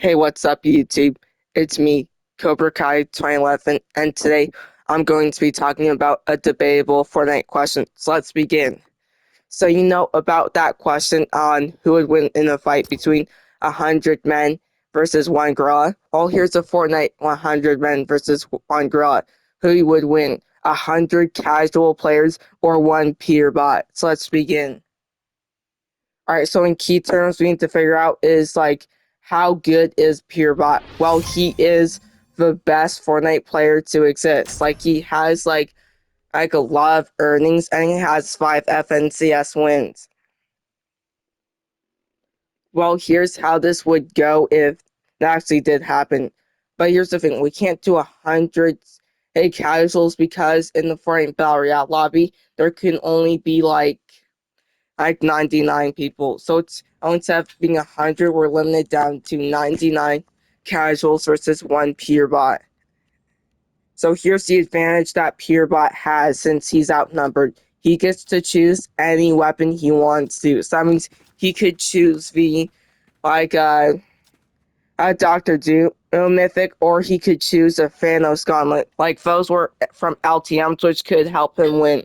Hey, what's up, YouTube? It's me, Cobra Kai 2011, and today I'm going to be talking about a debatable Fortnite question. So let's begin. So you know about that question on who would win in a fight between 100 men versus one gorilla? Well, here's a Fortnite 100 men versus one gorilla. Who would win? 100 casual players or one Peterbot? So let's begin. Alright, so in key terms, we need to figure out is like how good is Peterbot? Well, he is the best Fortnite player to exist. Like he has like a lot of earnings and he has 5 FNCS wins. Well, here's how this would go if that actually did happen. But here's the thing, we can't do 100 casuals because in the Fortnite Battle Royale lobby, there can only be like 99 people. So it's instead of being 100, we're limited down to 99 casuals versus one Peterbot. So here's the advantage that Peterbot has since he's outnumbered. He gets to choose any weapon he wants to. So that means he could choose the like a Doctor Doom mythic, or he could choose a Thanos gauntlet. Like those were from LTMs, which could help him win.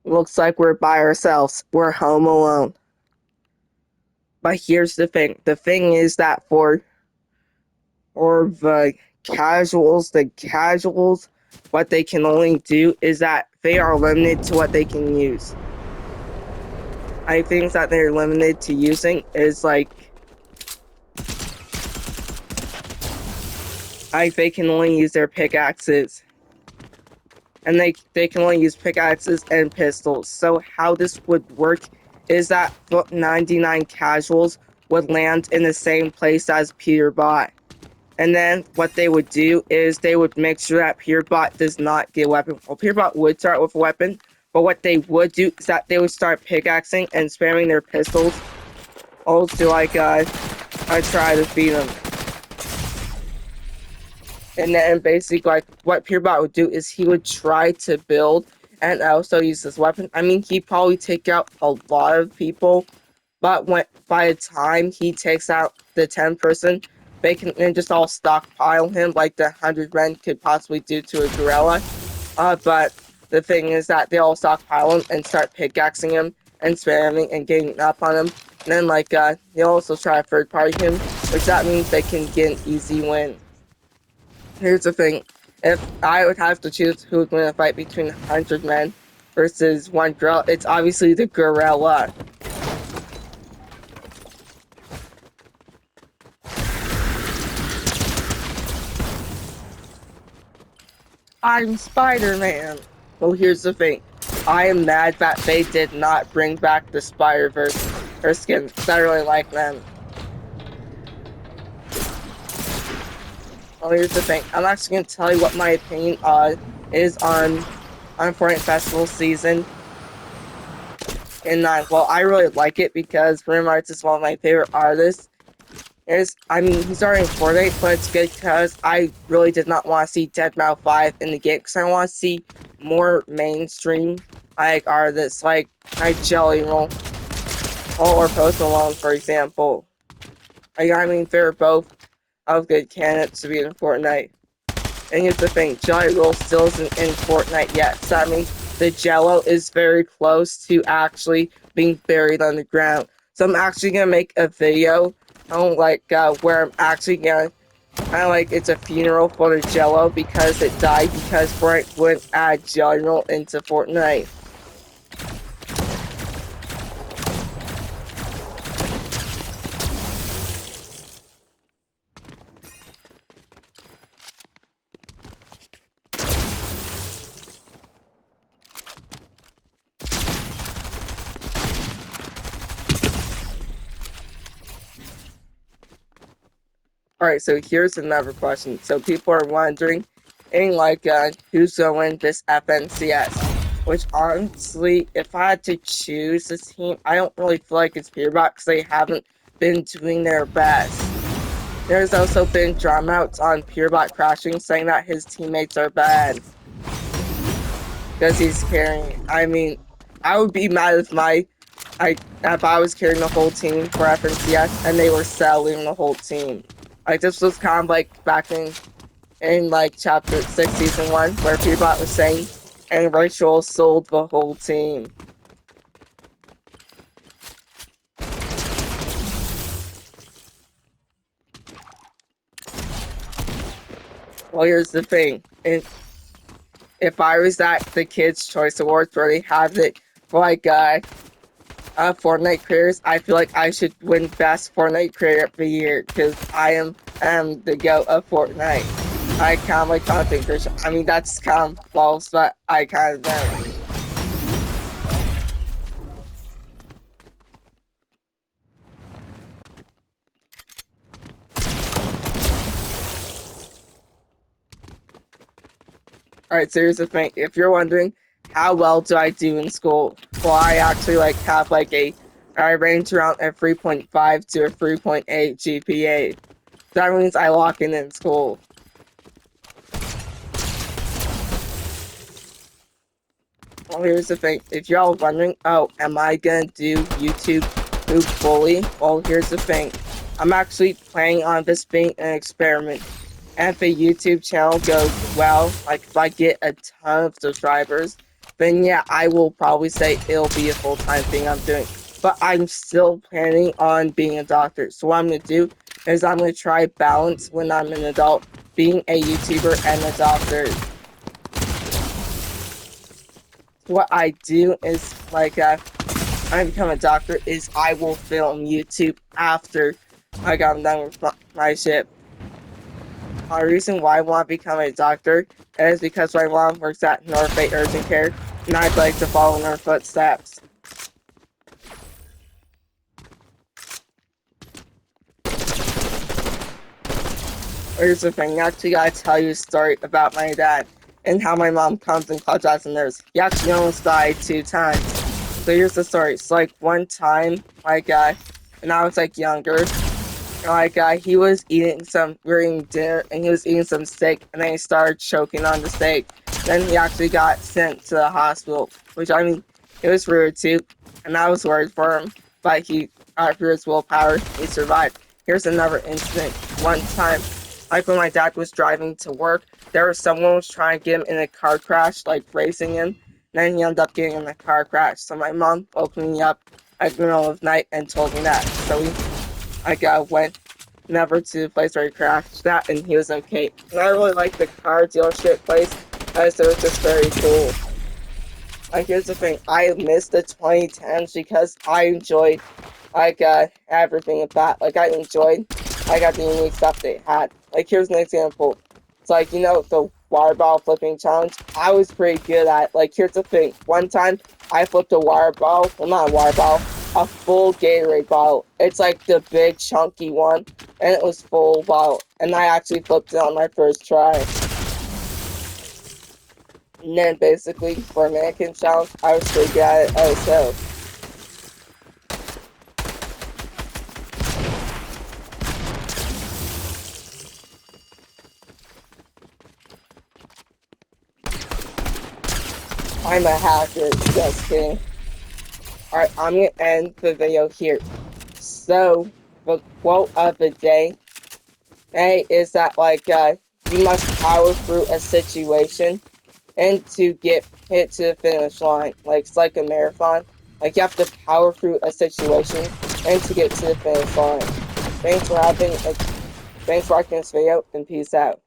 Looks like we're by ourselves. We're home alone. But here's the thing. The thing is that for the casuals, what they can only do is that they are limited to what they can use. I think that they're limited to using is like they can only use their pickaxes. And they can only use pickaxes and pistols. So how this would work is that 99 casuals would land in the same place as Peterbot. And then what they would do is they would make sure that Peterbot does not get a weapon. Well, Peterbot would start with a weapon, but what they would do is that they would start pickaxing and spamming their pistols all to I try to beat them. And then basically like what Peterbot would do is he would try to build and also use this weapon. I mean, he'd probably take out a lot of people, but by the time he takes out the 10 person, they can then just all stockpile him like the 100 men could possibly do to a gorilla. But the thing is that they all stockpile him and start pickaxing him and spamming and getting up on him. And then they also try to third party him, which that means they can get an easy win. Here's the thing. If I would have to choose who would win a fight between 100 men versus one gorilla, it's obviously the gorilla. I'm Spider-Man. Well, here's the thing. I am mad that they did not bring back the Spider-Verse or skin, because I really like them. Well, here's the thing. I'm actually going to tell you what my opinion is on Fortnite Festival season. And well, I really like it because Bruno Mars is one of my favorite artists. I mean, he's already in Fortnite, but it's good because I really did not want to see deadmau 5 in the game because I want to see more mainstream like artists like Jelly Roll or Post Malone, for example. I mean, they're both of good candidates to be in Fortnite. And here's the thing, Jelly Roll still isn't in Fortnite yet, so that means the Jello is very close to actually being buried underground. So I'm actually gonna make a video where I'm actually gonna it's a funeral for the Jello because it died because Fortnite wouldn't add Jelly Roll into Fortnite. Alright, so here's another question. So people are wondering, who's gonna win this FNCS? Which honestly, if I had to choose this team, I don't really feel like it's Peterbot because they haven't been doing their best. There's also been drama outs on Peterbot crashing saying that his teammates are bad. because he's carrying. I mean, I would be mad if I was carrying the whole team for FNCS and they were selling the whole team. Like this was kind of like back in like chapter 6, season 1, where Peterbot was saying, and Rachel sold the whole team. Well, here's the thing. If I was at the Kids' Choice Awards where they have it for like Fortnite creators, I feel like I should win Best Fortnite Creator of the Year because I am the GOAT of Fortnite. I kind of like content creation. I mean, that's kind of false, but I kind of am. Alright, so here's the thing. If you're wondering, how well do I do in school? Well, I actually like have like I range around a 3.5 to a 3.8 GPA. That means I lock in school. Well, here's the thing. If you're all wondering, oh, am I gonna do YouTube Poop Bully? Well, here's the thing. I'm actually planning on this being an experiment. And if the YouTube channel goes well, like if I get a ton of subscribers, then yeah, I will probably say it'll be a full-time thing I'm doing. But I'm still planning on being a doctor. So what I'm gonna do is I'm gonna try balance when I'm an adult, being a YouTuber and a doctor. What I do is like I become a doctor is I will film YouTube after I got done with my ship. The reason why I want to become a doctor is because my mom works at North Bay Urgent Care, and I'd like to follow in her footsteps. Here's the thing, I actually gotta tell you a story about my dad and how my mom comes in clutch as a nurse. He actually almost died 2 times. So here's the story. So like one time, when I was like younger, he was eating we were eating dinner and he was eating some steak and then he started choking on the steak. Then he actually got sent to the hospital, which I mean, it was rude too, and I was worried for him, but through his willpower, he survived. Here's another incident. One time, like when my dad was driving to work, someone was trying to get him in a car crash, like racing him, and then he ended up getting in a car crash. So my mom woke me up at the middle of the night and told me that. So went never to the place where he crashed that, and he was okay. And I really like the car dealership place, as it was just very cool. Like, here's the thing, I missed the 2010s because I enjoyed, everything about, I enjoyed, the unique stuff they had. Like, here's an example. It's like, the water bottle flipping challenge, I was pretty good at. Like, here's the thing, one time, I flipped a water bottle, well, not a water bottle, a full Gatorade bottle. It's like the big chunky one, and it was full bottle, and I actually flipped it on my first try. And then basically, for mannequin challenge, I was pretty good at it also. I'm a hacker, just kidding. Alright, I'm gonna end the video here. So, the quote of the day, is that, you must power through a situation and to get hit to the finish line. Like, it's like a marathon. Like, you have to power through a situation and to get to the finish line. Thanks for watching this video, and peace out.